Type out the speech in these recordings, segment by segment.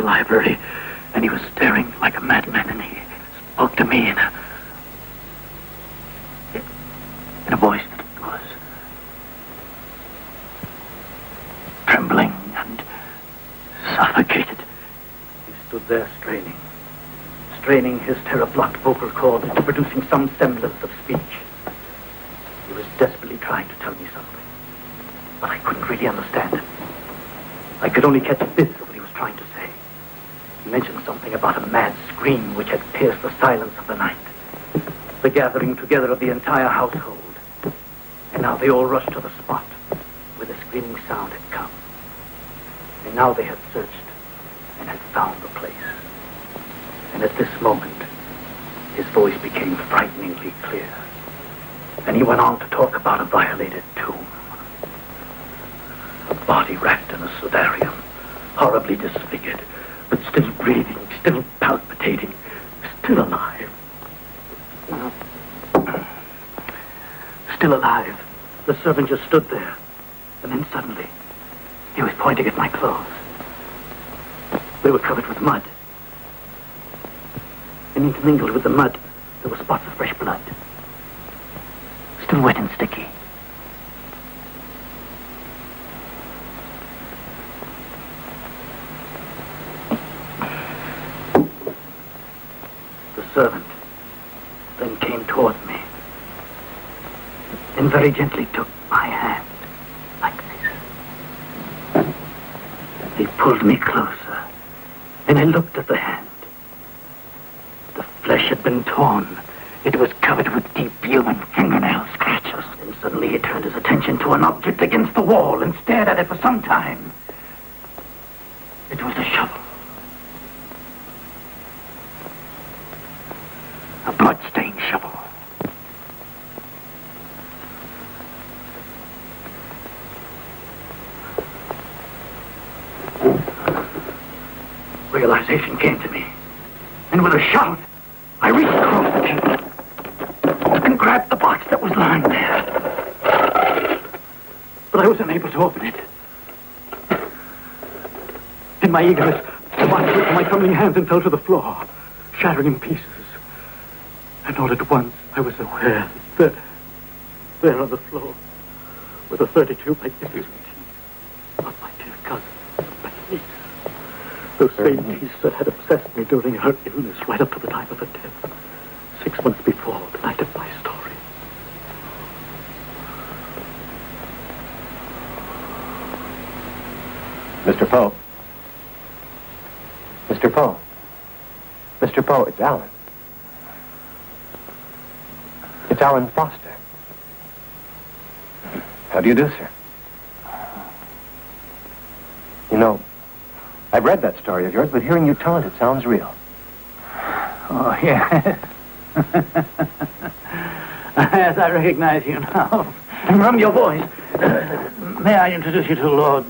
library, and he was staring like a madman, and he spoke to me in a voice that was trembling and suffocated. He stood there straining his terror-blocked vocal cords into producing some semblance of speech. He was desperately trying to tell me something, but I couldn't really understand it. I could only catch bits of what he was trying to say. He mentioned something about a mad scream which had pierced the silence of the night, the gathering together of the entire household. And now they all rushed to the spot where the screaming sound had come. And now they had searched and had found the place. And at this moment, his voice became frighteningly clear. And he went on to talk about a violated tomb. A body wrapped in a sudarium, horribly disfigured, but still breathing, still palpitating, still alive. still alive. The servant just stood there. And then suddenly, he was pointing at my clothes. They were covered with mud. And intermingled with the mud, there were spots of fresh blood. Still wet and sticky. The servant then came towards me and very gently took my hand like this. He pulled me closer and I looked at the hand. The flesh had been torn. It was covered with deep human fingernail scratches. And suddenly he turned his attention to an object against the wall and stared at it for some time. It was a shovel. A blood-stained shovel. Realization came to me. And with a shout, I reached across the table and grabbed the box that was lying there. But I was unable to open it. In my eagerness, the box slipped from my trembling hands and fell to the floor, shattering in pieces. And all at once, I was aware that there on the floor were the 32 magnificent teeth of my dear cousin, my niece. Those same teeth that had obsessed me during her illness right up to the time of her death, 6 months before the night of my story. Mr. Poe. Mr. Poe. Mr. Poe, it's Alan. It's Alan Foster. How do you do, sir? You know, I've read that story of yours, but hearing you tell it sounds real. Oh, yes. Yes, I recognize you now. From your voice. May I introduce you to Lord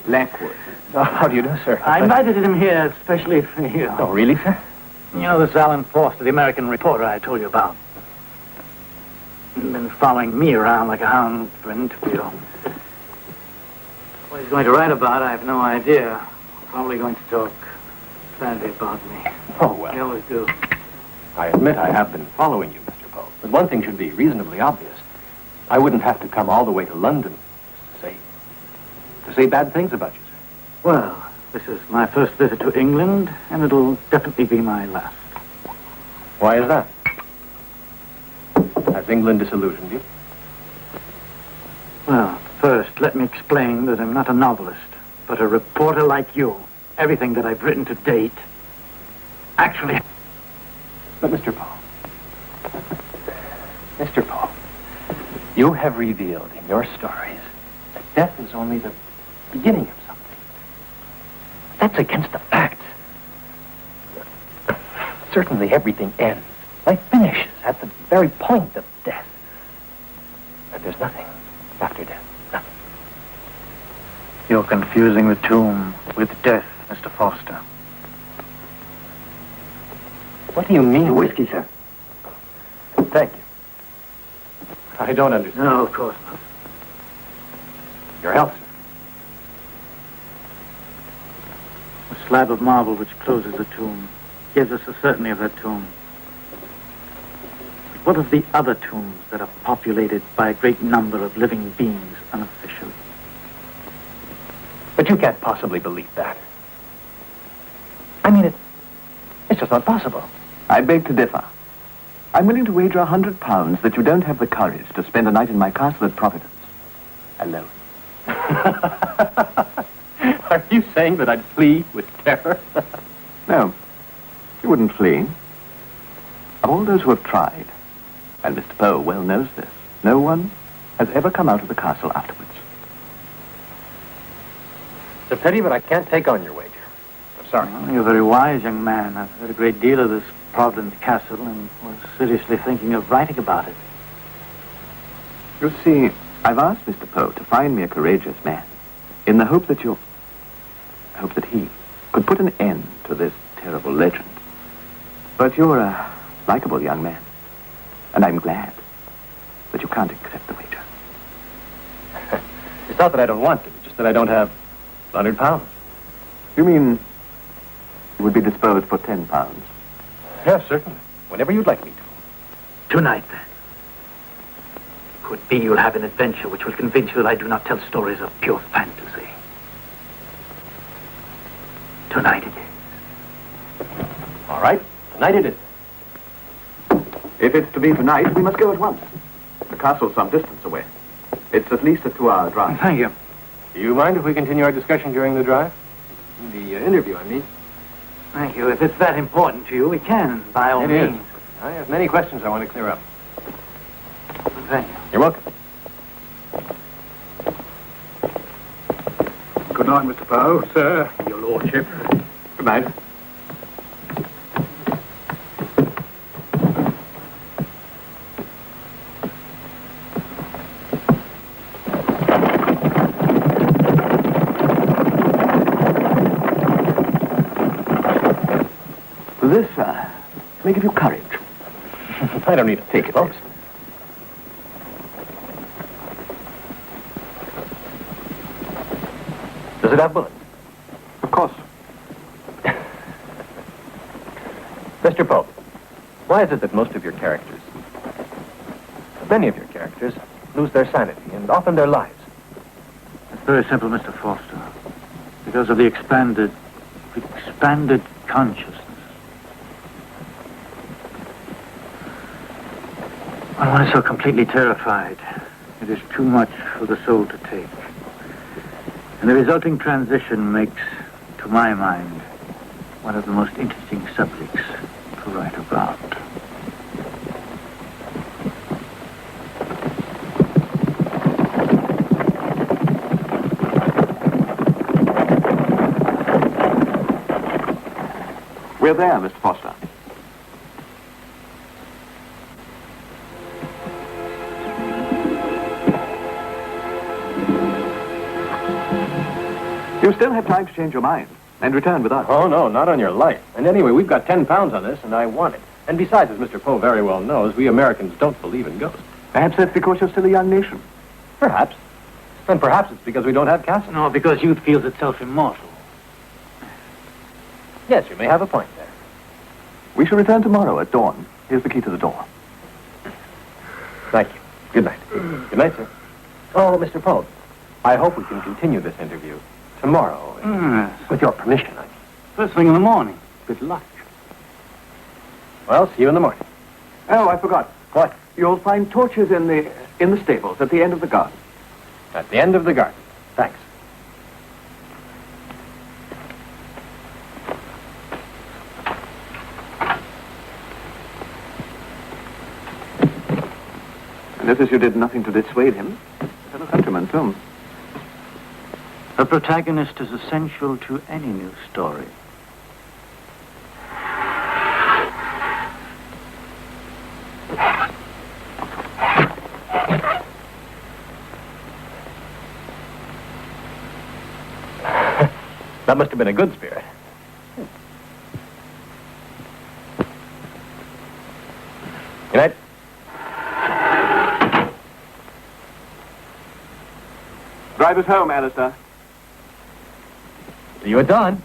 Blackwood. Oh, how do you do, sir? I invited him here especially for you. Oh, really, sir? You know this Alan Foster, the American reporter I told you about. He's been following me around like a hound for an interview. What he's going to write about, I have no idea. Probably going to talk badly about me. Oh, well. They always do. I admit I have been following you, Mr. Poe. But one thing should be reasonably obvious. I wouldn't have to come all the way to London to say bad things about you, sir. Well, this is my first visit to England, and it'll definitely be my last. Why is that? Has England disillusioned you? Well, first, let me explain that I'm not a novelist, but a reporter like you. Everything that I've written to date, actually... But, Mr. Poe, Mr. Poe, you have revealed in your stories that death is only the beginning of something. That's against the facts. Certainly everything ends. Life finishes at the very point of death. And there's nothing after death. Nothing. You're confusing the tomb with death, Mr. Foster. What do you mean? Whiskey, sir. Thank you. I don't understand. No, of course not. Your health, sir. The slab of marble which closes the tomb gives us the certainty of that tomb. But what of the other tombs that are populated by a great number of living beings unofficially? But you can't possibly believe that. I mean, it's just not possible. I beg to differ. I'm willing to wager £100 that you don't have the courage to spend a night in my castle at Providence. Alone. Are you saying that I'd flee with terror? No, you wouldn't flee. Of all those who have tried, and Mr. Poe well knows this, no one has ever come out of the castle afterwards. It's a pity, but I can't take on your wager. I'm sorry. Well, you're a very wise young man. I've heard a great deal of this Providence Castle and was seriously thinking of writing about it. You see, I've asked Mr. Poe to find me a courageous man in the hope that he could put an end to this terrible legend. But you're a likable young man, and I'm glad but you can't accept the wager. It's not that I don't want to, it's just that I don't have 100 pounds. You mean you would be disposed for 10 pounds? Yes, certainly. Whenever you'd like me to. Tonight, then. Could be you'll have an adventure which will convince you that I do not tell stories of pure fantasy. Tonight it is. All right, tonight it is. If it's to be tonight, we must go at once. The castle's some distance away. It's at least a 2-hour drive. Thank you. Do you mind if we continue our discussion during the drive? The interview, I mean. Thank you. If it's that important to you, we can, by all It means. is. I have many questions I want to clear up. Thank you. You're welcome. Good night, Mr. Poe, sir, your lordship. Good night. This, may give you courage. I don't need it. Take it, folks. yes. Does it have bullets? Of course. Mr. Pope, why is it that most of your characters, many of your characters, lose their sanity and often their lives? It's very simple, Mr. Foster. Because of the expanded consciousness. When one is so completely terrified, it is too much for the soul to take. And the resulting transition makes, to my mind, one of the most interesting subjects to write about. We're there, Mr. Foster. You still have time to change your mind and return with us. Oh, no, not on your life. And anyway, we've got 10 pounds on this, and I want it. And besides, as Mr. Poe very well knows, we Americans don't believe in ghosts. Perhaps that's because you're still a young nation. Perhaps. And perhaps it's because we don't have castles. No, because youth feels itself immortal. Yes, you may have a point there. We shall return tomorrow at dawn. Here's the key to the door. Thank you. Good night. Good night, sir. Oh, Mr. Poe, I hope we can continue this interview tomorrow. Yes. With your permission, I mean. First thing in the morning. Good luck. Well, see you in the morning. Oh, I forgot. What? You'll find torches in the stables at the end of the garden. At the end of the garden. Thanks. And as you did nothing to dissuade him, a fellow countryman, too. A protagonist is essential to any new story. That must have been a good spirit. Good night. Drive us home, Alistair. See you at dawn.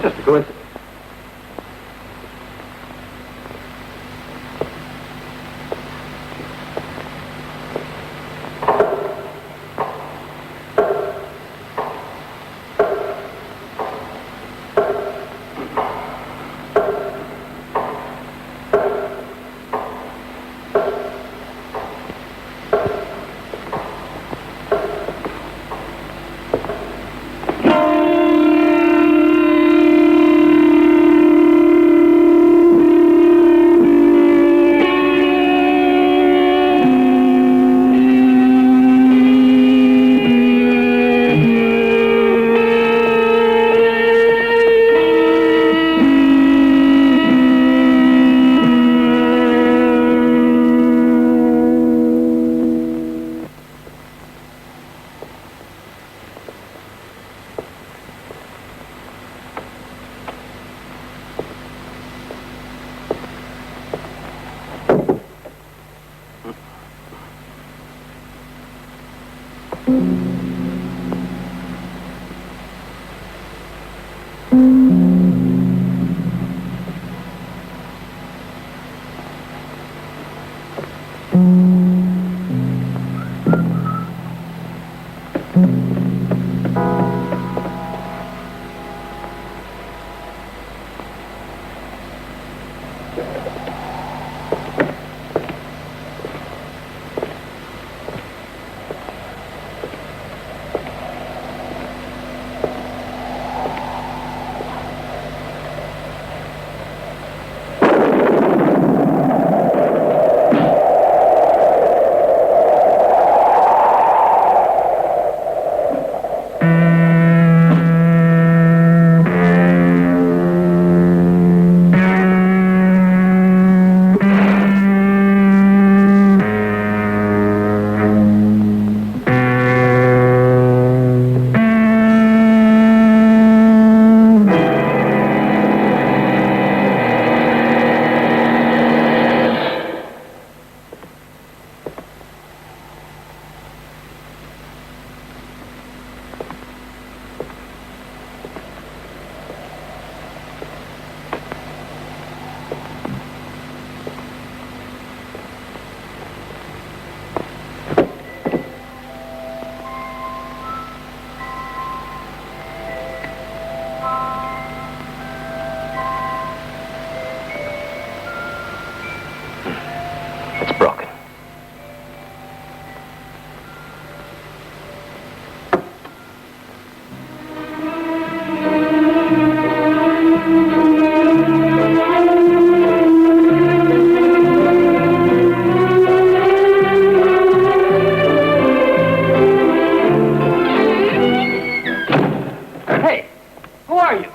just a coincidence. It's broken. Hey, who are you?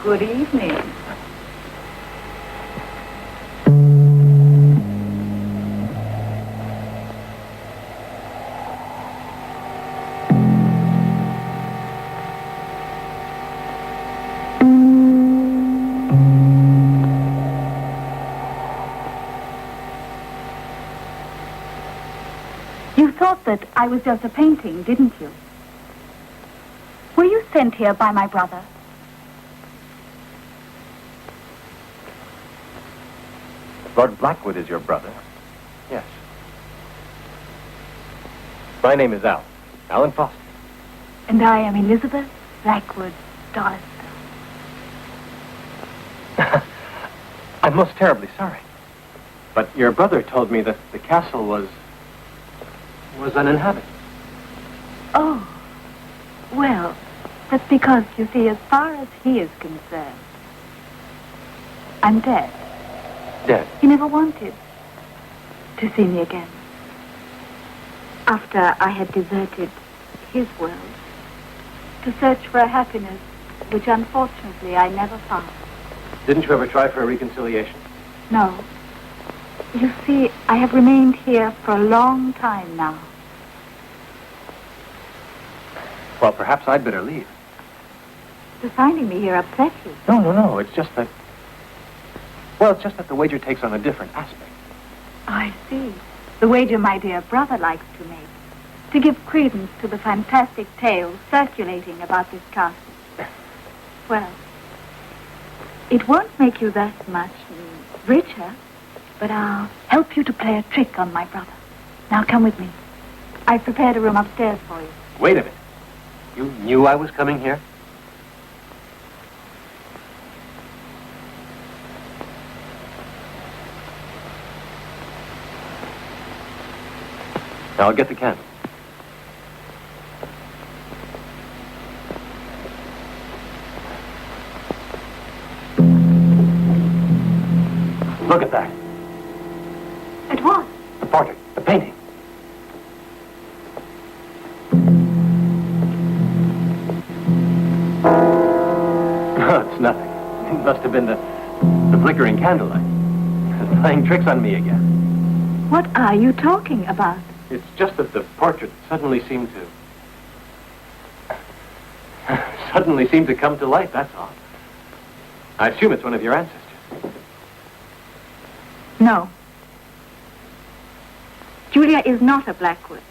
Good evening. You thought that I was just a painting, didn't you? Were you sent here by my brother? Lord Blackwood is your brother? Yes. My name is Alan Foster. And I am Elizabeth Blackwood Dollister. I'm most terribly sorry. But your brother told me that the castle was uninhabited. Oh, well, that's because, you see, as far as he is concerned, I'm dead. Dead? He never wanted to see me again. After I had deserted his world to search for a happiness which unfortunately I never found. Didn't you ever try for a reconciliation? No. You see, I have remained here for a long time now. Well, perhaps I'd better leave. Does finding me here upset you? No. It's just that... Well, it's just that the wager takes on a different aspect. I see. The wager my dear brother likes to make. To give credence to the fantastic tales circulating about this castle. Well, it won't make you that much richer, but I'll help you to play a trick on my brother. Now come with me. I've prepared a room upstairs for you. Wait a minute. You knew I was coming here? Now, I'll get the candle. Look at that. At what? The portrait, the painting. Oh, it's nothing. It must have been the flickering candlelight. It's playing tricks on me again. What are you talking about? It's just that the portrait suddenly seemed to come to life, that's all. I assume it's one of your ancestors. No. Julia is not a Blackwood.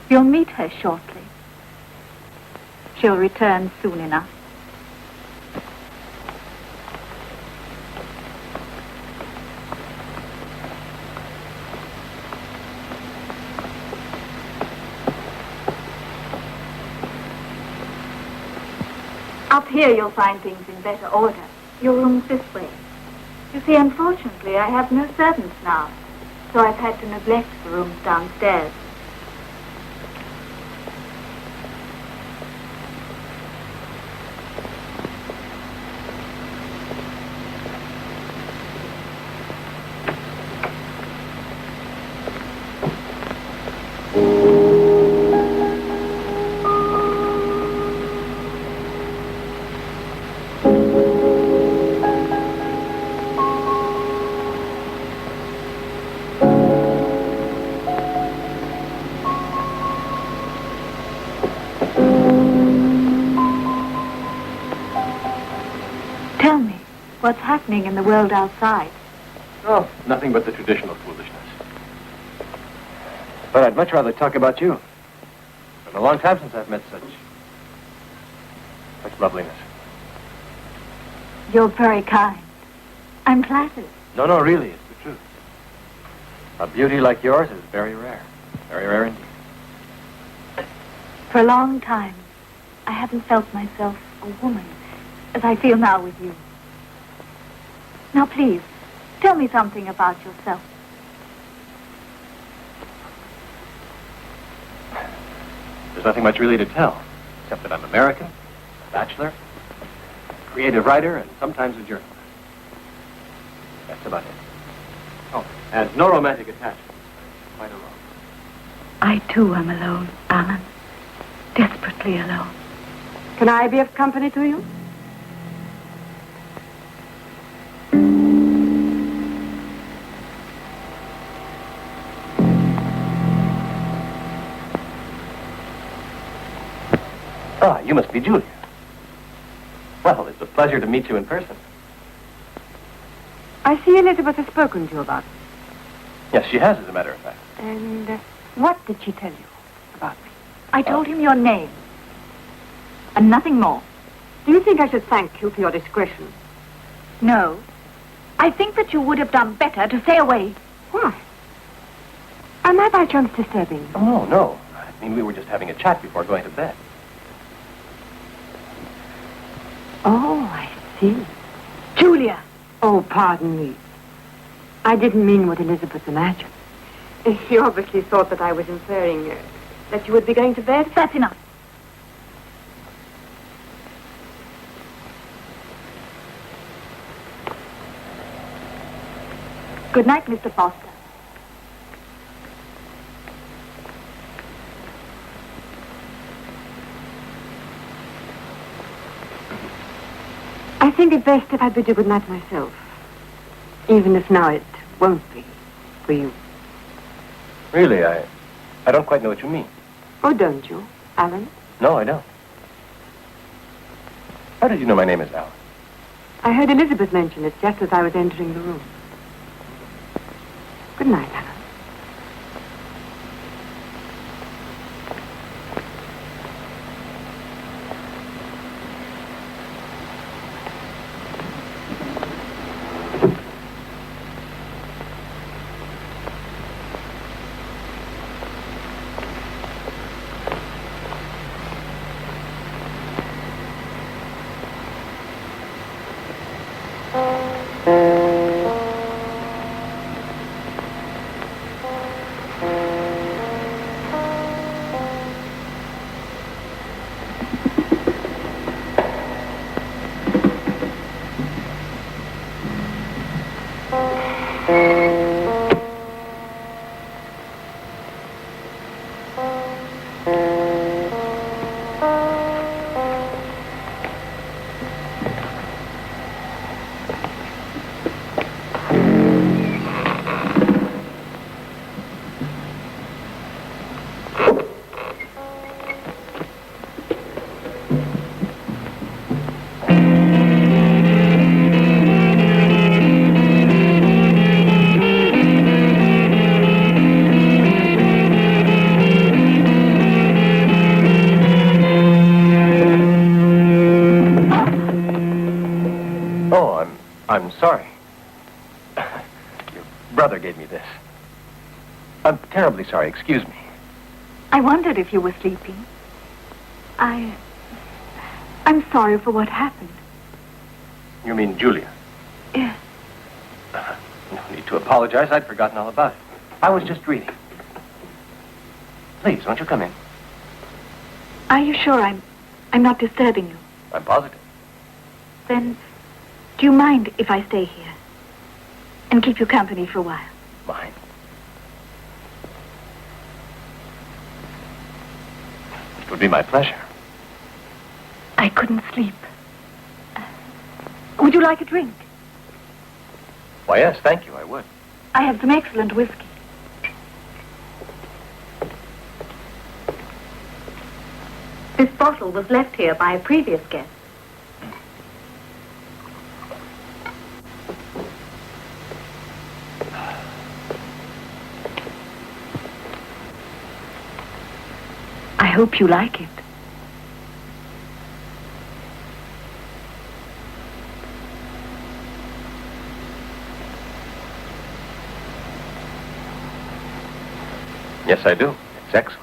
You'll meet her shortly. She'll return soon enough. Up here you'll find things in better order. Your room's this way. You see, unfortunately, I have no servants now, so I've had to neglect the rooms downstairs. Tell me, what's happening in the world outside? Oh, nothing but the traditional foolishness. But I'd much rather talk about you. It's been a long time since I've met such loveliness. You're very kind. I'm flattered. No, really, it's the truth. A beauty like yours is very rare. Very rare indeed. For a long time, I haven't felt myself a woman as I feel now with you. Now, please, tell me something about yourself. There's nothing much really to tell, except that I'm American, a bachelor, a creative writer, and sometimes a journalist. That's about it. Oh, and no romantic attachments. Quite alone. I, too, am alone, Alan. Desperately alone. Can I be of company to you? Ah, you must be Julia. Well, it's a pleasure to meet you in person. I see Elizabeth has spoken to you about me. Yes, she has, as a matter of fact. And what did she tell you about me? I told him your name. And nothing more. Do you think I should thank you for your discretion? No. I think that you would have done better to stay away. Why? Am I by chance disturbing you? Oh, no. I mean, we were just having a chat before going to bed. Oh, I see. Julia. Oh, pardon me. I didn't mean what Elizabeth imagined. You obviously thought that I was inferring that you would be going to bed. That's enough. Good night, Mr. Foster. I think it best if I bid you good night myself. Even if now it won't be for you. Really, I don't quite know what you mean. Oh, don't you, Alan? No, I don't. How did you know my name is Alan? I heard Elizabeth mention it just as I was entering the room. Good night, Alan. I'm sorry. Your brother gave me this. I'm terribly sorry. Excuse me. I wondered if you were sleeping. I'm sorry for what happened. You mean Julia? Yes. No need to apologize. I'd forgotten all about it. I was just reading. Please, won't you come in? Are you sure I'm not disturbing you? I'm positive. Then, do you mind if I stay here and keep you company for a while? Mind? It would be my pleasure. I couldn't sleep. Would you like a drink? Why, yes, thank you, I would. I have some excellent whiskey. This bottle was left here by a previous guest. I hope you like it. Yes, I do. It's excellent.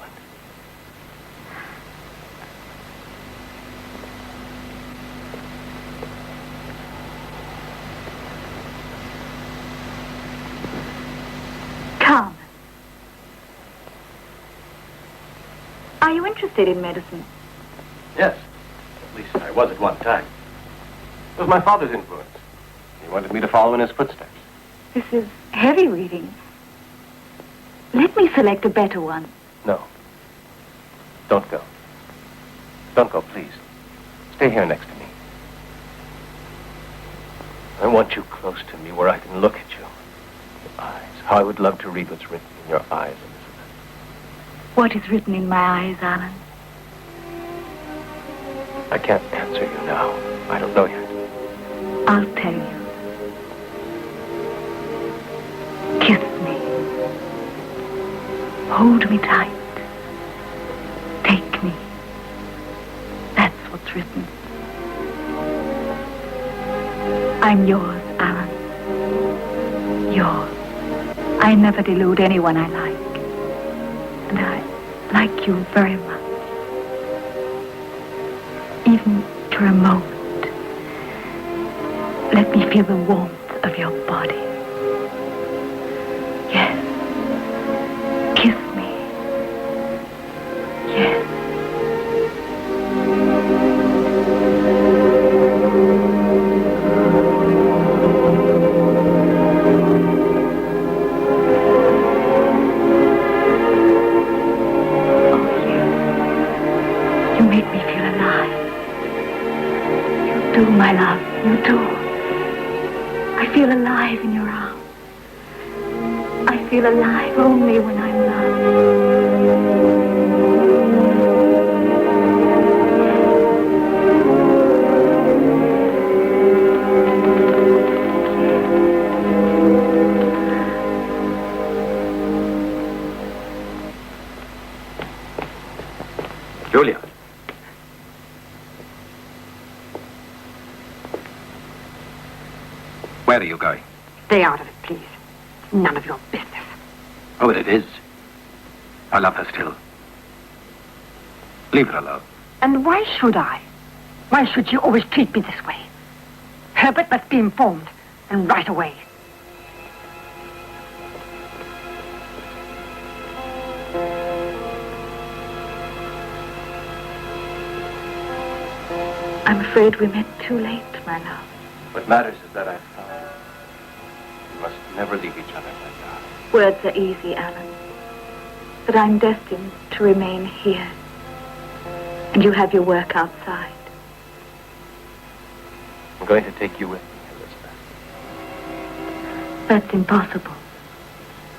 Come. Are you interested in medicine? Yes. At least I was at one time. It was my father's influence. He wanted me to follow in his footsteps. This is heavy reading. Let me select a better one. No. Don't go. Don't go, please. Stay here next to me. I want you close to me where I can look at you. Your eyes. How I would love to read what's written in your eyes, Elizabeth. What is written in my eyes, Alan? I can't answer you now. I don't know yet. I'll tell you. Kiss me. Hold me tight. Take me. That's what's written. I'm yours, Alan. Yours. I never delude anyone I like. And I like you very much. Even for a moment. Let me feel the warmth of your body. Yes. Kiss me. Yes. You do, my love, you do. I feel alive in your arms. I feel alive only when I'm loved. Julia. Where are you going? Stay out of it, please. None of your business. Oh, but it is. I love her still. Leave her alone. And why should I? Why should you always treat me this way? Herbert must be informed, and right away. I'm afraid we met too late, my love. What matters is that I've found you. We must never leave each other like that. Words are easy, Alan. But I'm destined to remain here. And you have your work outside. I'm going to take you with me, Elizabeth. That's impossible.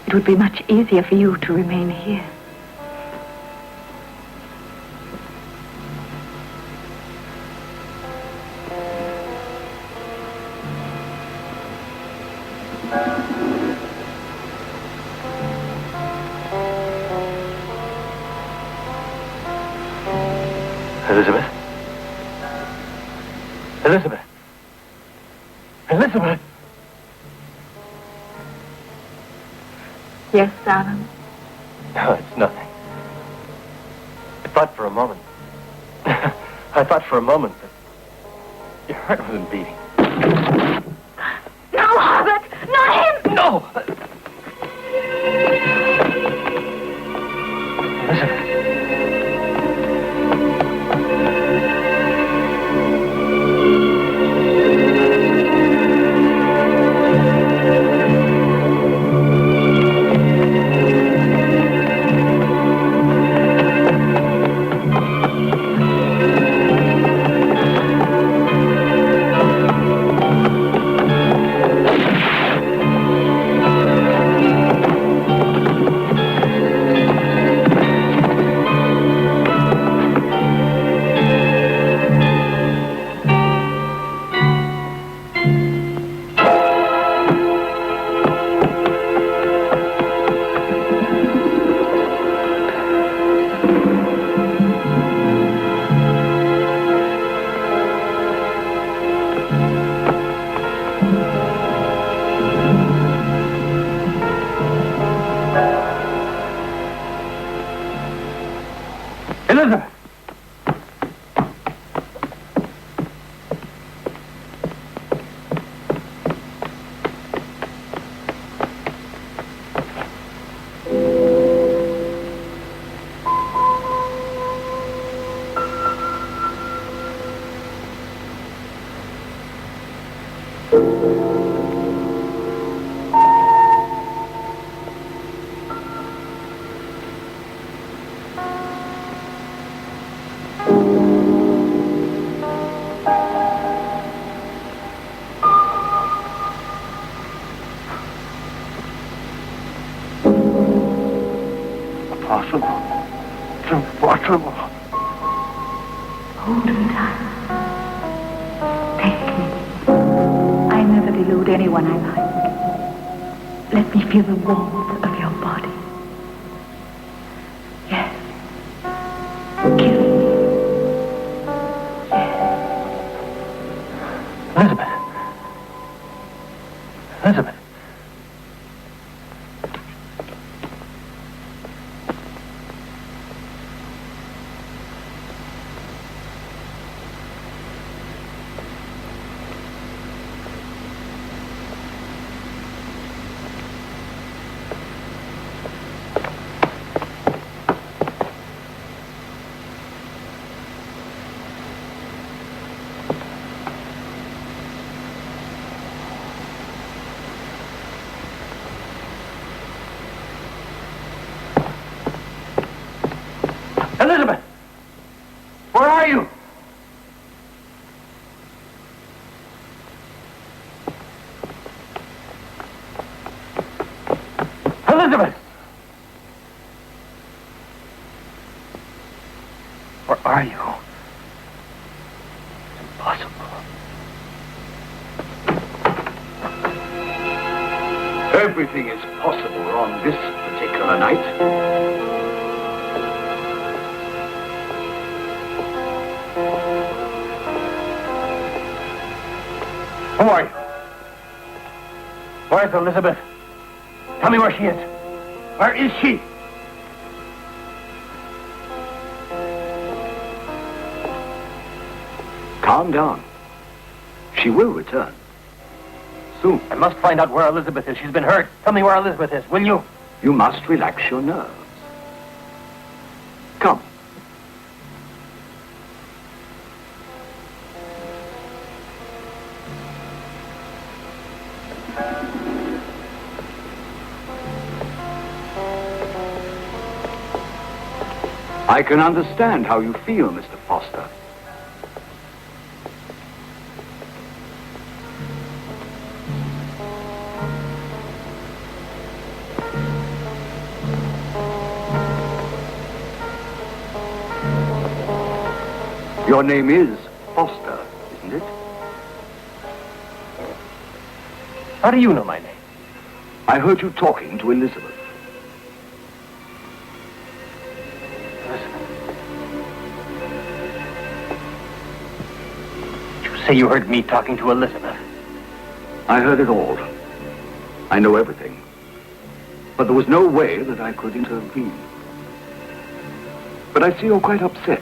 It would be much easier for you to remain here. Elizabeth? Elizabeth? Elizabeth? Yes, Alan? No, it's nothing. I thought for a moment... I thought for a moment that your heart wasn't beating. No, Herbert! Not him! No! Elizabeth. Elizabeth! Impossible. It's impossible. Hold me tight. Take me. I never delude anyone I like. Let me feel the warmth of your body. Yes. Kiss me. Elizabeth. Elizabeth. Elizabeth! Where are you? Elizabeth! Where are you? It's impossible. Everything is possible on this particular night. Who are you? Where's Elizabeth? Tell me where she is. Where is she? Calm down. She will return. Soon. I must find out where Elizabeth is. She's been hurt. Tell me where Elizabeth is, will you? You must relax your nerves. Come. I can understand how you feel, Mr. Foster. Your name is Foster, isn't it? How do you know my name? I heard you talking to Elizabeth. Say you heard me talking to Elizabeth. I heard it all. I know everything. But there was no way that I could intervene. But I see you're quite upset.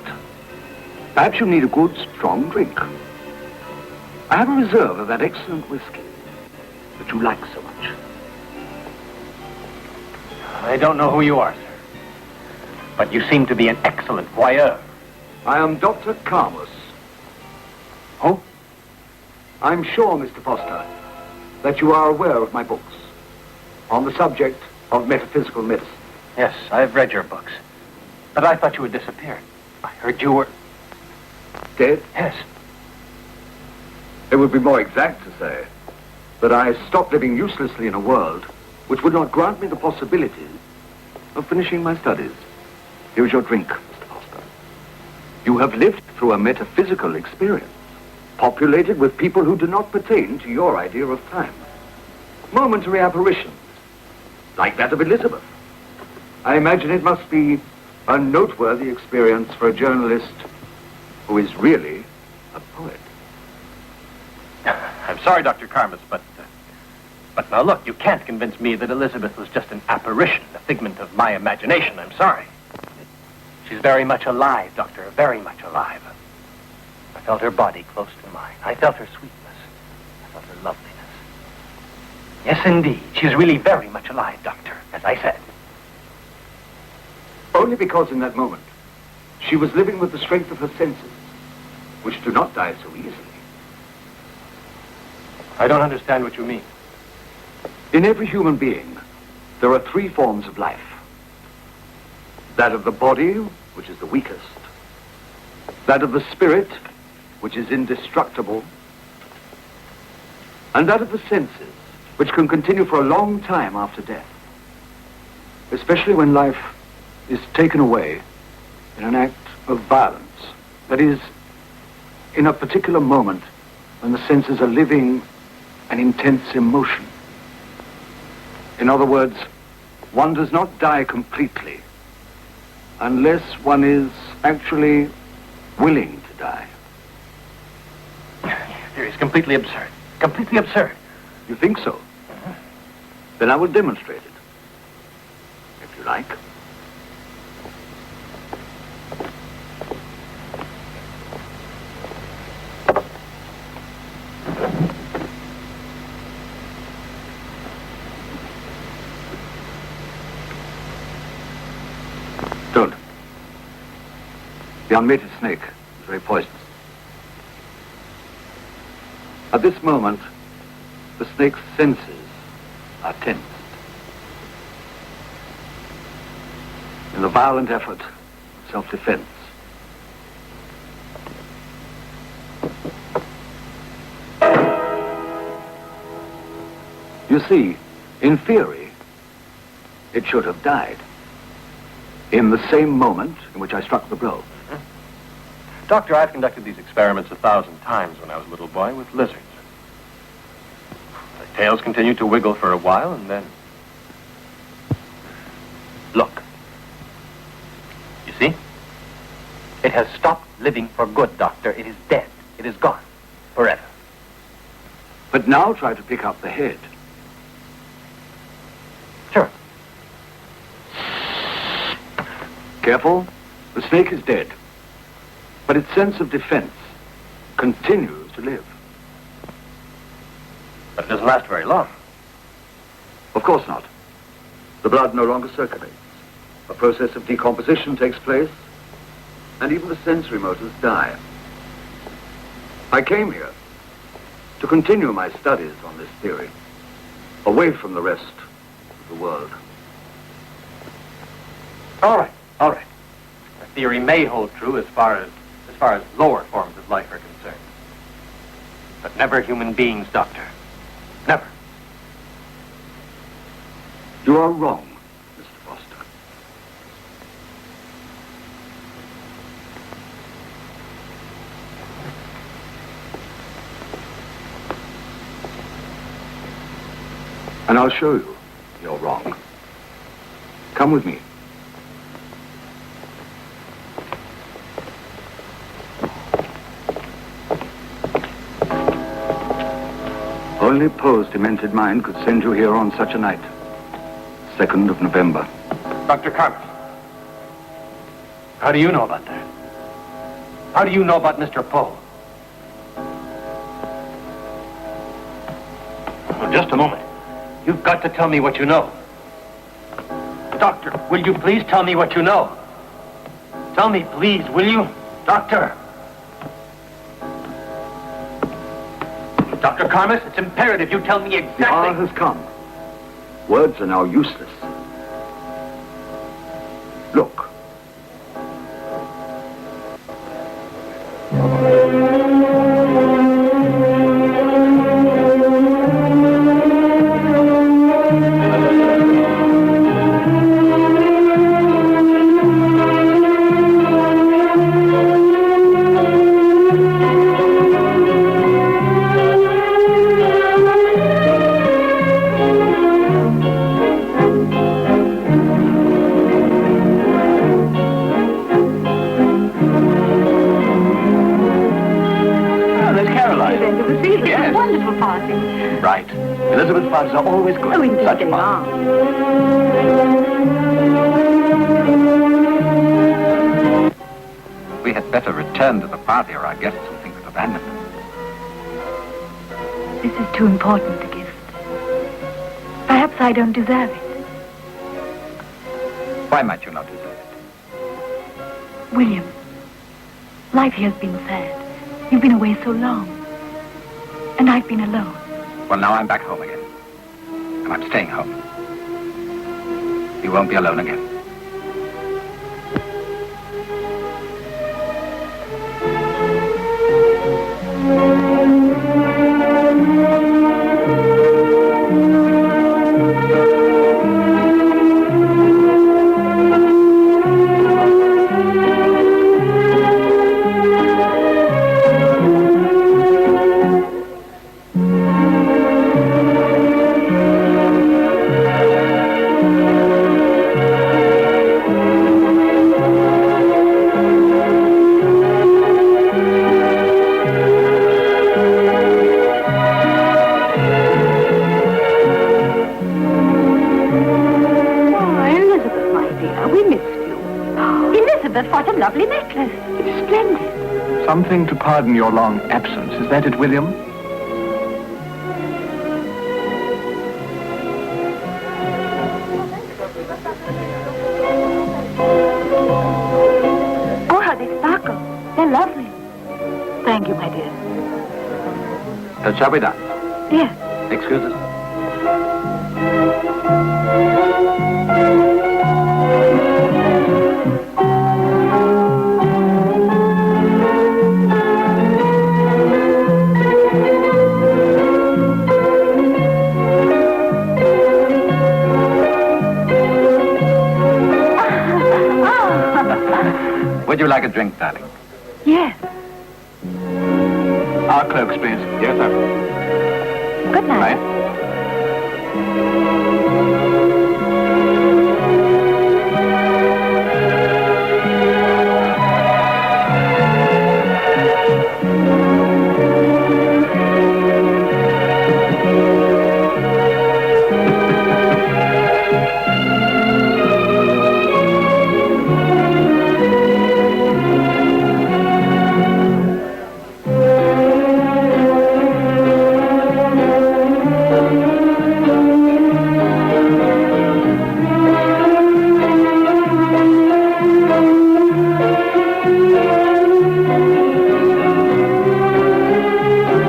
Perhaps you need a good, strong drink. I have a reserve of that excellent whiskey that you like so much. I don't know who you are, sir. But you seem to be an excellent voyeur. I am Dr. Carmus. Who? I'm sure, Mr. Foster, that you are aware of my books on the subject of metaphysical medicine. Yes, I've read your books. But I thought you had disappeared. I heard you were... Dead? Yes. It would be more exact to say that I stopped living uselessly in a world which would not grant me the possibility of finishing my studies. Here's your drink, Mr. Foster. You have lived through a metaphysical experience, populated with people who do not pertain to your idea of time. Momentary apparitions, like that of Elizabeth. I imagine it must be a noteworthy experience for a journalist who is really a poet. I'm sorry, Dr. Carmus, but now look, you can't convince me that Elizabeth was just an apparition, a figment of my imagination. I'm sorry. She's very much alive, Doctor, very much alive. I felt her body close to mine. I felt her sweetness. I felt her loveliness. Yes, indeed. She's really very much alive, Doctor, as I said. Only because in that moment, she was living with the strength of her senses, which do not die so easily. I don't understand what you mean. In every human being, there are three forms of life. That of the body, which is the weakest. That of the spirit, which is indestructible. And that of the senses, which can continue for a long time after death. Especially when life is taken away in an act of violence. That is, in a particular moment when the senses are living an intense emotion. In other words, one does not die completely unless one is actually willing to die. Your theory is completely absurd. Completely absurd. You think so? Then I will demonstrate it, if you like. Don't. The unmated snake is very poisonous. At this moment, the snake's senses are tensed. In the violent effort of self-defense. You see, in theory, it should have died. In the same moment in which I struck the blow. Doctor, I've conducted these experiments 1,000 times when I was a little boy with lizards. The tails continued to wiggle for a while, and then... Look. You see? It has stopped living for good, Doctor. It is dead. It is gone. Forever. But now try to pick up the head. Sure. Careful. The snake is dead. But its sense of defense continues to live. But it doesn't last very long. Of course not. The blood no longer circulates. A process of decomposition takes place, and even the sensory motors die. I came here to continue my studies on this theory, away from the rest of the world. All right. The theory may hold true as far as lower forms of life are concerned. But never human beings, Doctor. Never. You are wrong, Mr. Foster. And I'll show you you're wrong. Come with me. Only Poe's demented mind could send you here on such a night. 2nd of November. Dr. Carmen, how do you know about that? How do you know about Mr. Poe? Oh, just a moment. You've got to tell me what you know. Doctor, will you please tell me what you know? Tell me, please, will you? Doctor. Dr. Karmas, it's imperative you tell me exactly... The hour has come. Words are now useless. Look. Right. Elizabeth's parties are always good. Oh, indeed Such they fun. are. We had better return to the party, or our guests will think we've abandoned them. This is too important a gift. Perhaps I don't deserve it. Why might you not deserve it? William, life here has been sad. You've been away so long. And I've been alone. Well, now I'm back home again. And I'm staying home. You won't be alone again. we missed you. Elizabeth, what a lovely necklace. It's splendid. Something to pardon your long absence. Is that it, William? Oh, how they sparkle. They're lovely. Thank you, my dear. Shall we dance? Yes. Excuse us. Would you like a drink, darling? Yes. Our cloaks, please. Yes, sir. Good night.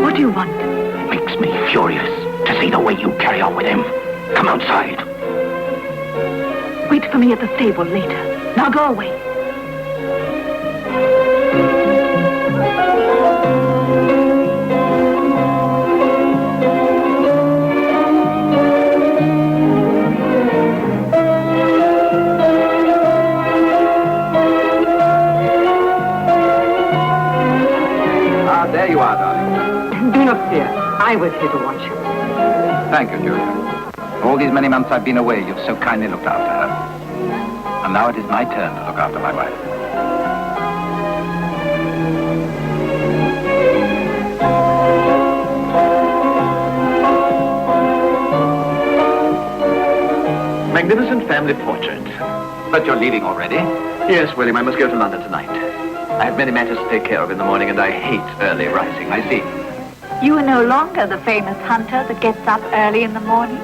What do you want? Makes me furious to see the way you carry on with him. Come outside. Wait for me at the stable later. Now go away. Ah, there you are, darling. Do not fear. I was here to watch you. Thank you, Julia. All these many months I've been away, you've so kindly looked after her. And now it is my turn to look after my wife. Magnificent family portrait. But you're leaving already. Yes, William, I must go to London tonight. I have many matters to take care of in the morning, and I hate early rising. I see. You are no longer the famous hunter that gets up early in the morning.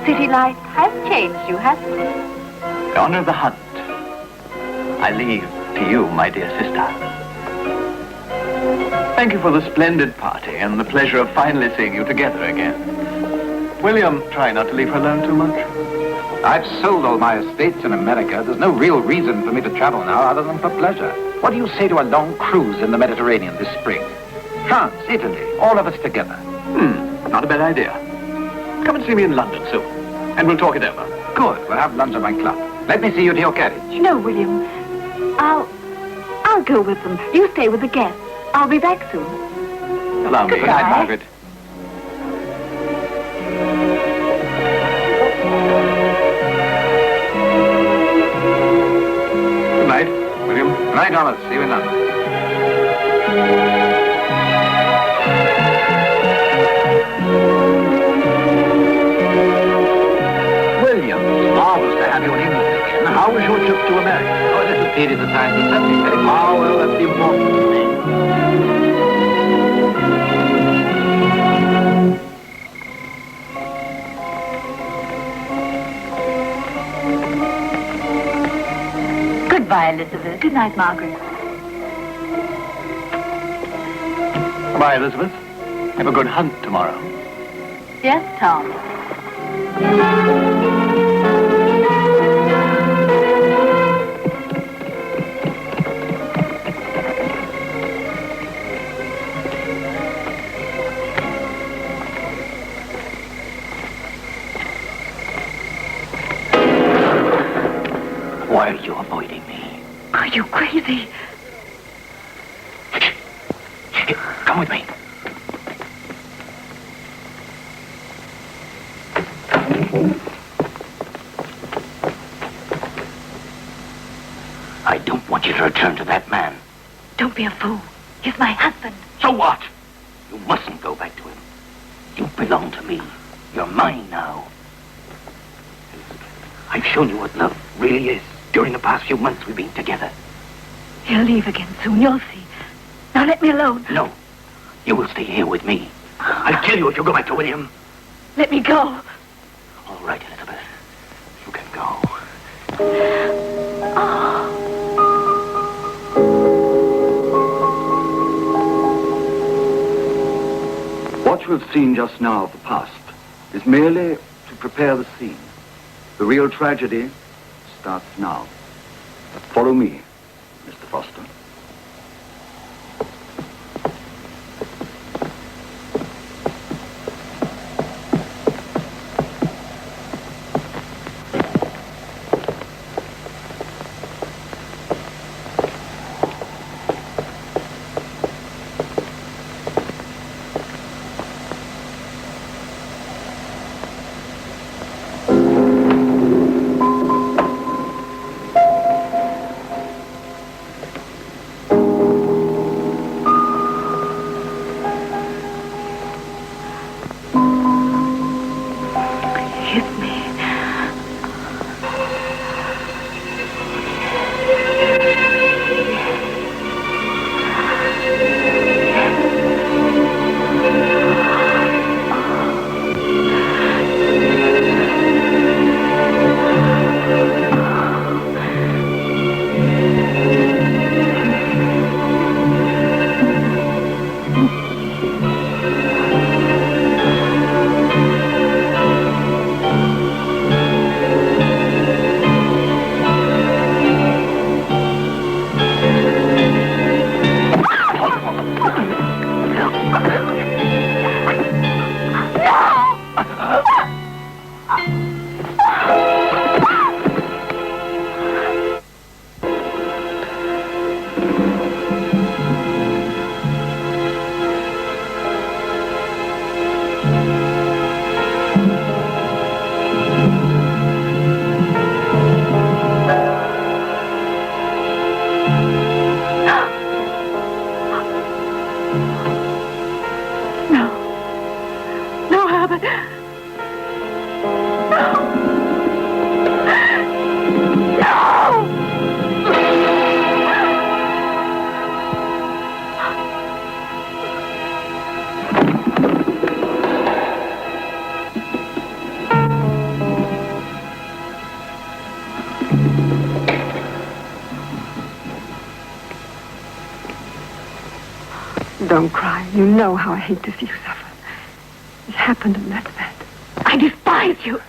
City life has changed you, hasn't it? The honor of the hunt, I leave to you, my dear sister. Thank you for the splendid party and the pleasure of finally seeing you together again. William, try not to leave her alone too much. I've sold all my estates in America. There's no real reason for me to travel now other than for pleasure. What do you say to a long cruise in the Mediterranean this spring? France, Italy, all of us together. Not a bad idea. Come and see me in London soon, and we'll talk it over. Good. We'll have lunch at my club. Let me see you to your carriage. No, William. I'll go with them. You stay with the guests. I'll be back soon. Allow me. Good night, Margaret. Good night, William. Good night, Thomas. See you in London. William, marvelous to have you in England again. How was your trip to America? Oh, this is period of time. It's something very Ah, well, that's the important thing. Goodbye, Elizabeth. Good night, Margaret. Goodbye, Elizabeth. Have a good hunt tomorrow. Yes, Tom. Why are you avoiding me? Are you crazy? Come with me. I don't want you to return to that man. Don't be a fool. He's my husband. So what? You mustn't go back to him. You belong to me. You're mine now. I've shown you what love really is. during the past few months we've been together. He'll leave again soon, you'll see. Now let me alone. No, you will stay here with me. I'll kill you if you go back to William. Let me go. All right, Elizabeth. You can go. What you have seen just now of the past is merely to prepare the scene. The real tragedy starts now. Follow me, Mr. Foster. Don't cry. You know how I hate to see you suffer. It happened and that's that. I despise you.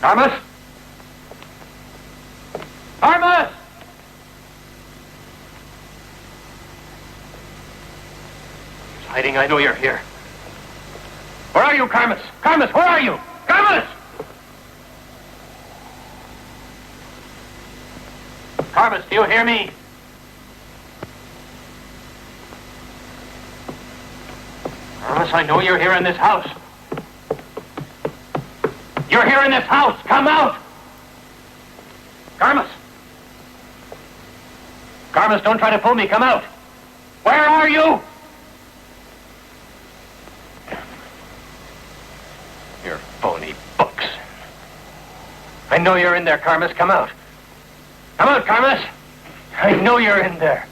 Armas! Armas! He's hiding. I know you're here. Where are you, Carmus? Carmus, where are you? Carmus! Carmus, do you hear me? Carmus, I know you're here in this house. You're here in this house. Come out! Carmus! Carmus, don't try to fool me. Come out. Where are you? Your phony books. I know you're in there, Carmus. Come out. Come out, Carmus. I know you're in there.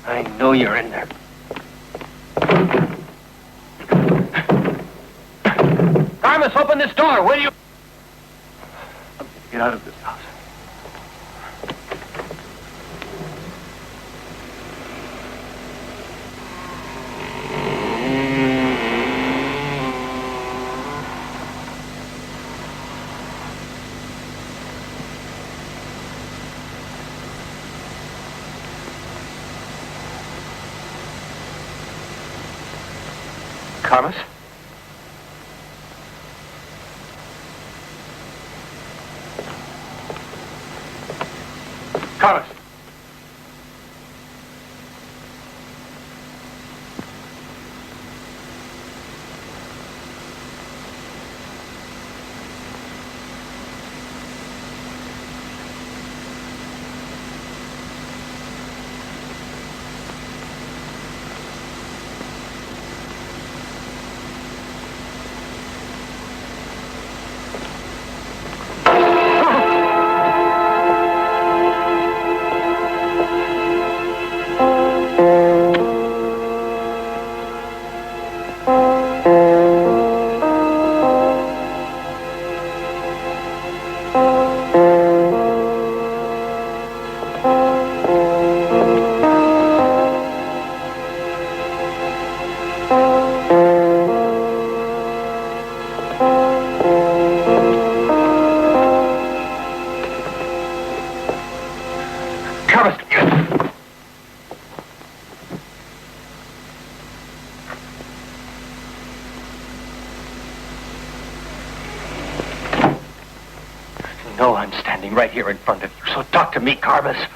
I know you're in there. Carmus, open this door, will you? Get out of this house. Carmus? Carmus! No, I'm standing right here in front of you, so talk to me, Carmus.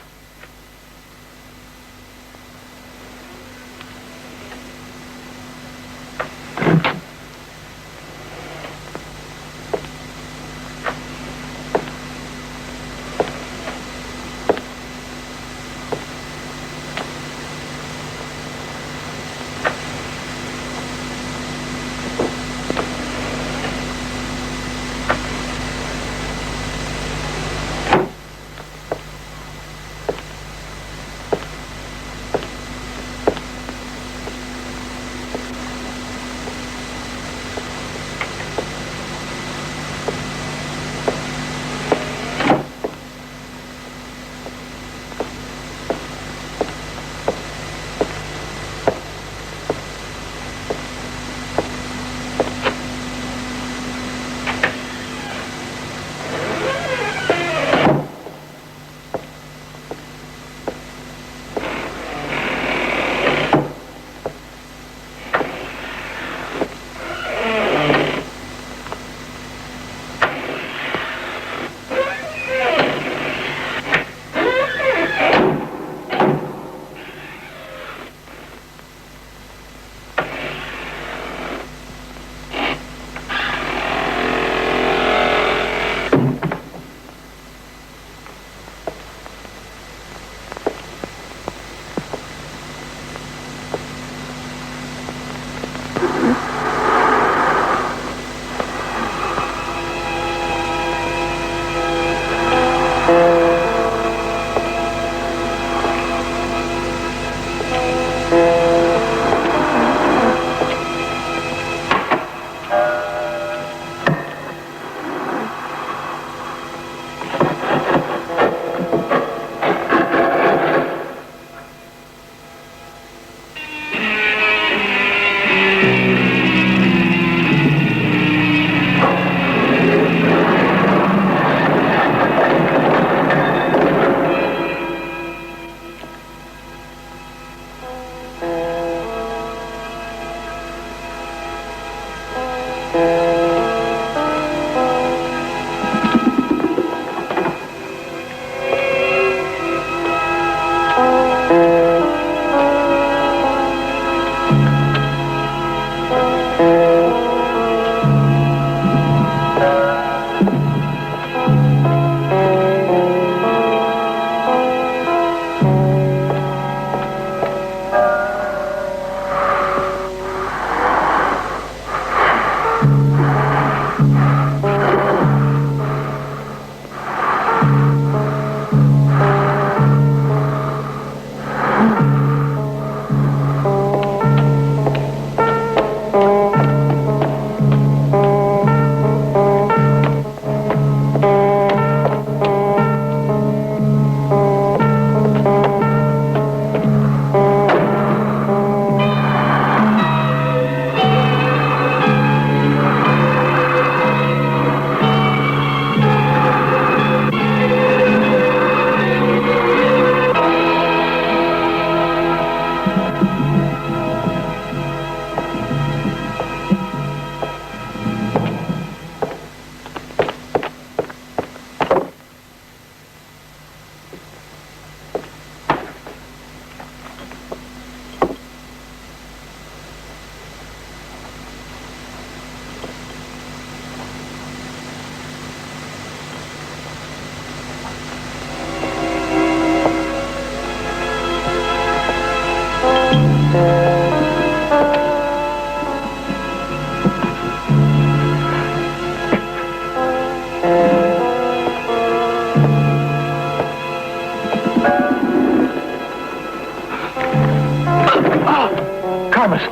Thomas!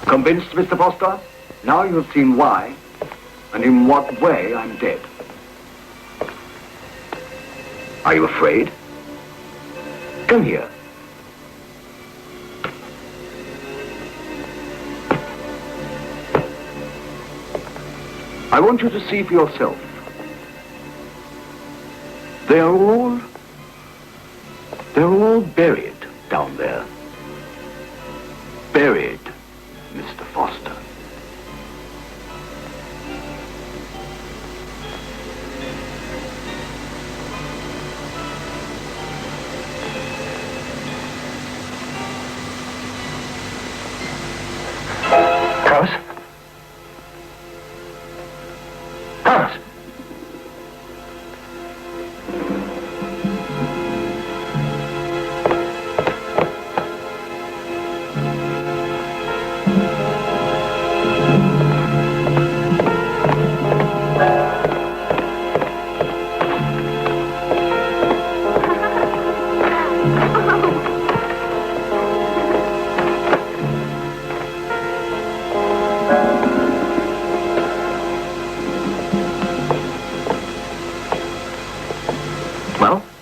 Convinced, Mr. Foster? Now you have seen why, and in what way I'm dead. Are you afraid? Come here. I want you to see for yourself. They're all buried down there. Buried, Mr. Foster. Thomas? Thomas!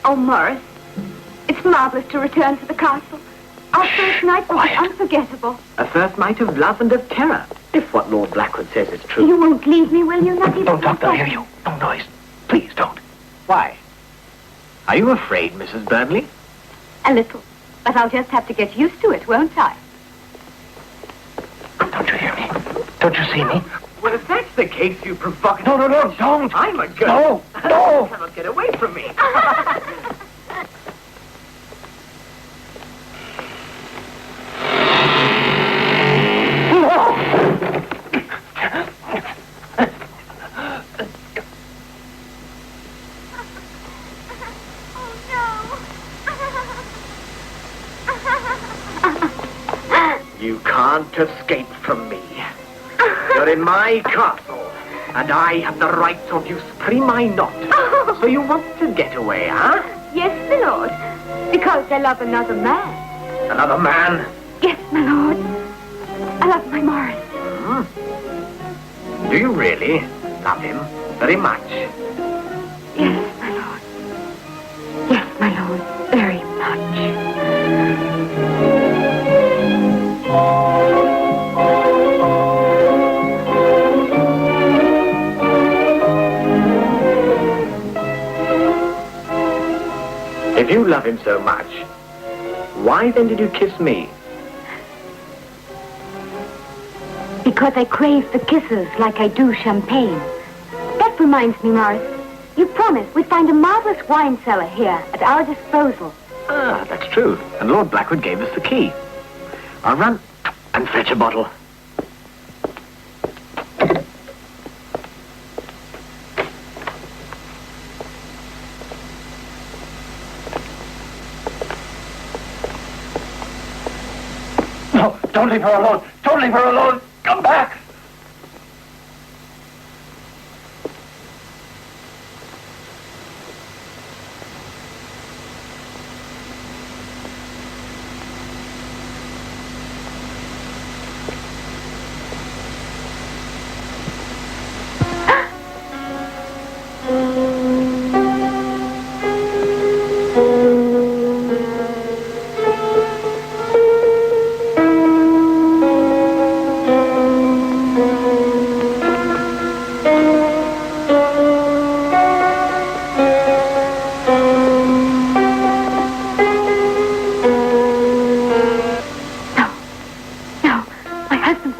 Oh, Morris, it's marvelous to return to the castle. Our first night will be unforgettable. A first night of love and of terror, if what Lord Blackwood says is true. You won't leave me, will you? Not even Don't talk, they'll hear you. No noise. Please don't. Why? Are you afraid, Mrs. Burnley? A little. But I'll just have to get used to it, won't I? Don't you hear me? Don't you see me? Well, if that's the case, you provocative... No, don't! I'm a girl. No! You cannot get away from me. You can't escape from me. You're in my castle, and I have the rights of you supreme I not. So you want to get away, huh? Yes, my lord. Because I love another man. Another man? Yes, my lord. I love my Morris. Do you really love him very much? Yes, my lord. Yes, my lord. Very much. If you love him so much, why then did you kiss me? Because I crave the kisses like I do champagne. That reminds me, Morris. You promised we'd find a marvelous wine cellar here at our disposal. Ah, that's true. And Lord Blackwood gave us the key. I'll run and fetch a bottle. No, don't leave her alone. Don't leave her alone. Come back.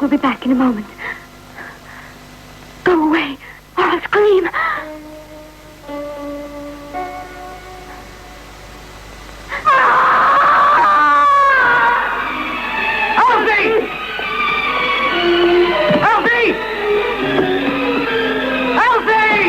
We'll be back in a moment. Go away, or I'll scream. Elsie! Elsie! Elsie!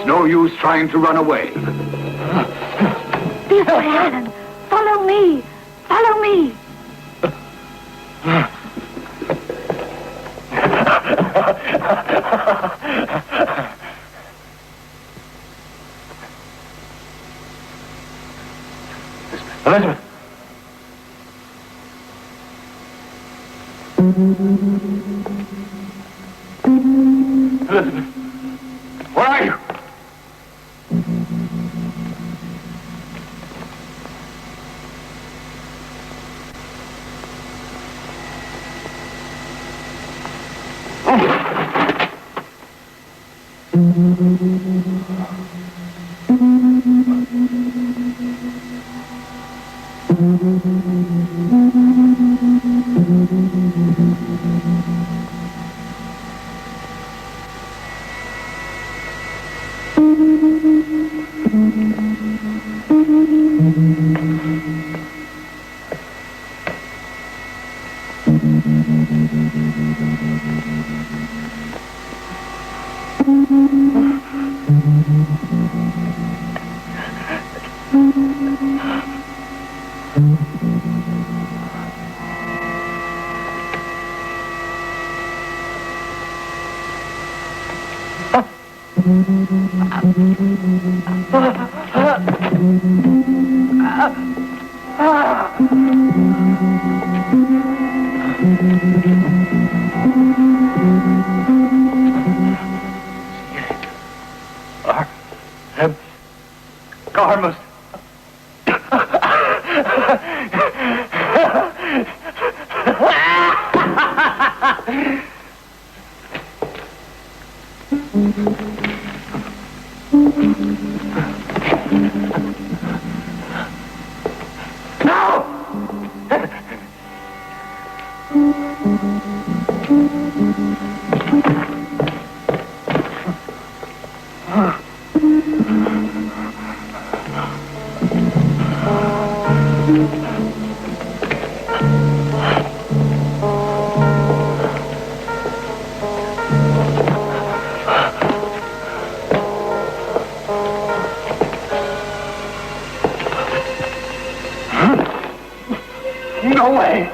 no use trying to run away. This way, Alan. Follow me. Follow me. Elizabeth. Elizabeth. Where are you? Garmus. No way.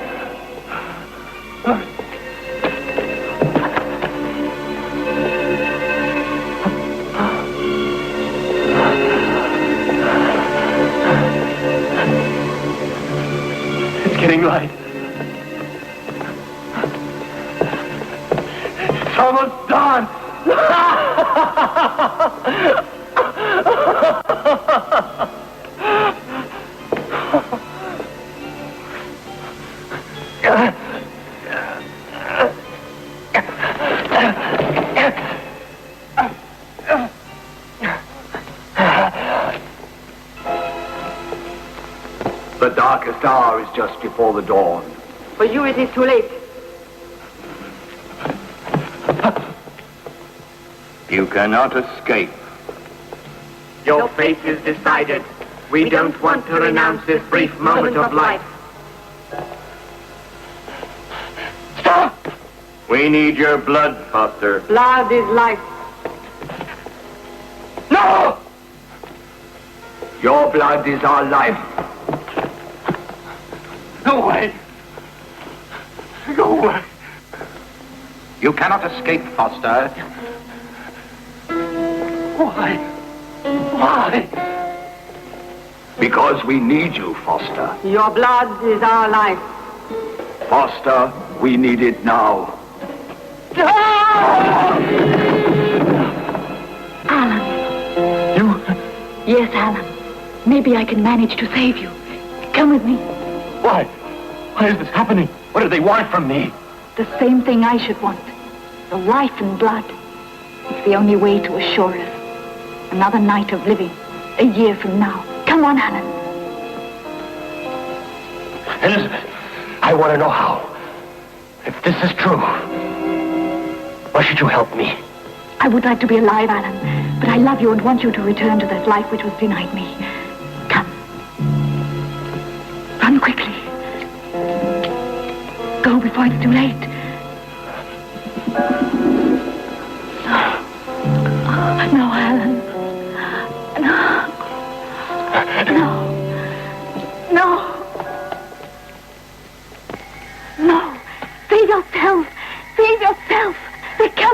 It's getting light. It's almost dawn. The darkest hour is just before the dawn. For you, it is too late. You cannot escape. Your fate is decided. We don't want to renounce this brief moment of life. Stop! We need your blood, Foster. Blood is life. No! Your blood is our life. Go away. Go away. You cannot escape, Foster. Why? Why? Because we need you, Foster. Your blood is our life. Foster, we need it now. Alan. You? Yes, Alan. Maybe I can manage to save you. Come with me. Why? Why is this happening? What do they want from me? The same thing I should want. The life and blood. It's the only way to assure us another night of living, a year from now. Come on, Alan. Elizabeth, I want to know how. If this is true, why should you help me? I would like to be alive, Alan, but I love you and want you to return to that life which was denied me. Come. Run quickly. Go before it's too late. No, Alan.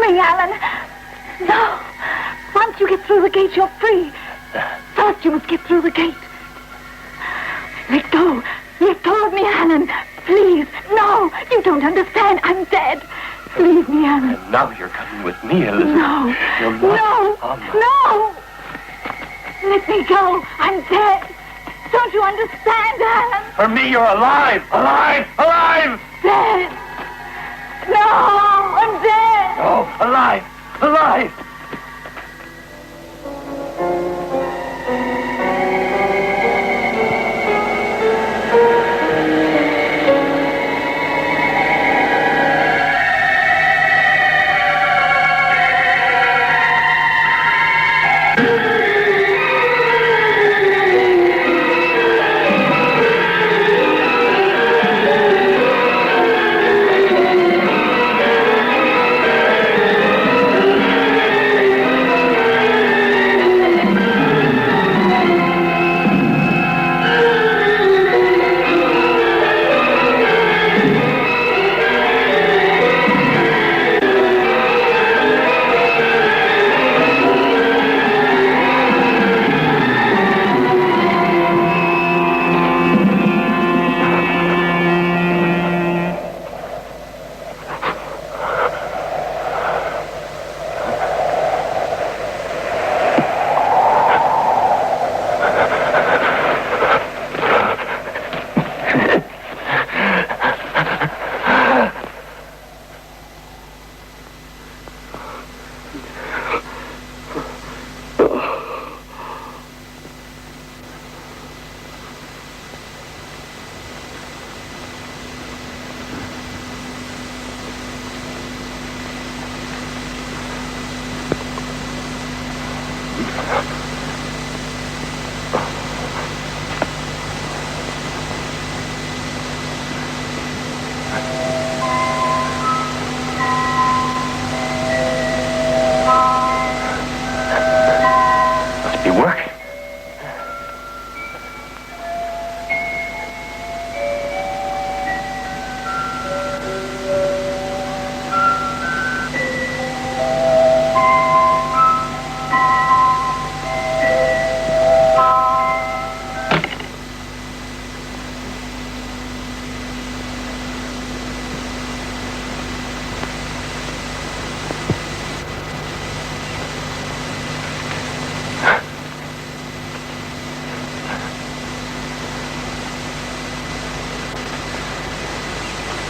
coming, Alan. No. Once you get through the gate, you're free. First, you must get through the gate. Let go. Let go of me, Alan. Please. No, you don't understand. I'm dead. Leave me, Alan. And now you're coming with me, Elizabeth. No. You're not. No. Let me go. I'm dead. Don't you understand, Alan? For me, you're alive. Alive. Alive. Dead. No, I'm dead. Oh, alive. Alive.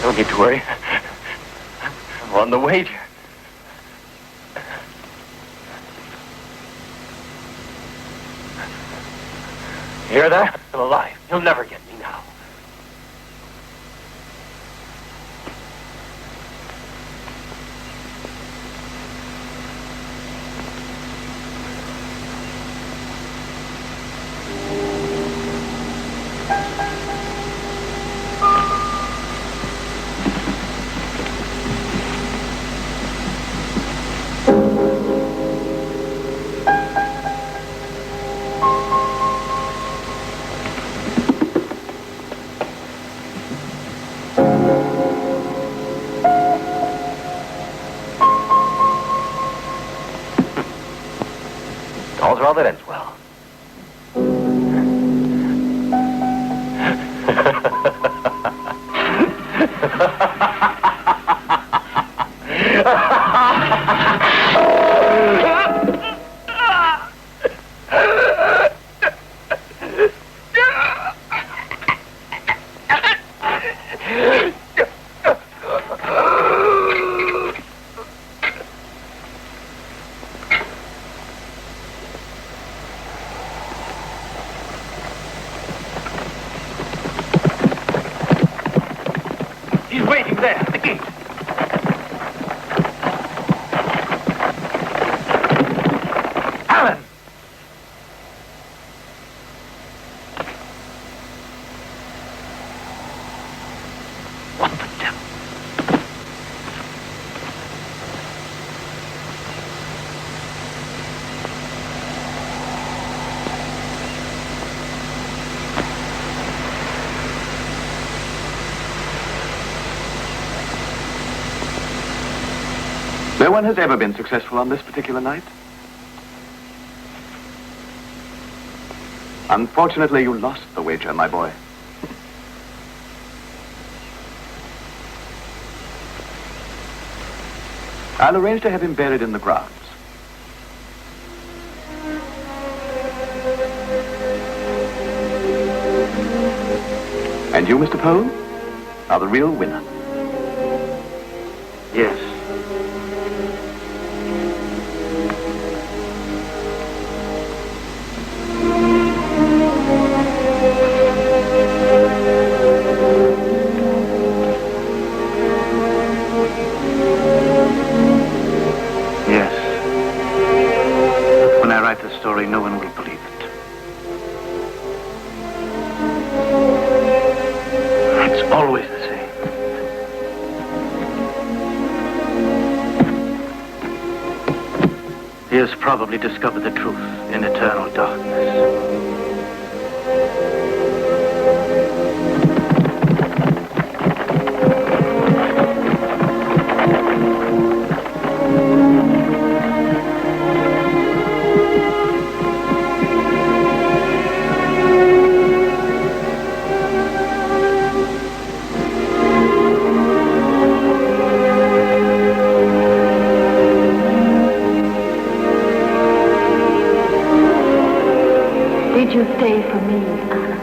Don't need to worry. We're on the way, dear. You hear that? I'm alive. You'll never get me now. All's well that ends well. He's waiting there at the gate. No one has ever been successful on this particular night. Unfortunately, you lost the wager, my boy. I'll arrange to have him buried in the grounds. And you, Mr. Poe, are the real winner. Yes. Yes. When I write the story, no one will believe it. It's always the same. He has probably discovered the truth in eternal darkness. Did you stay for me, Anna?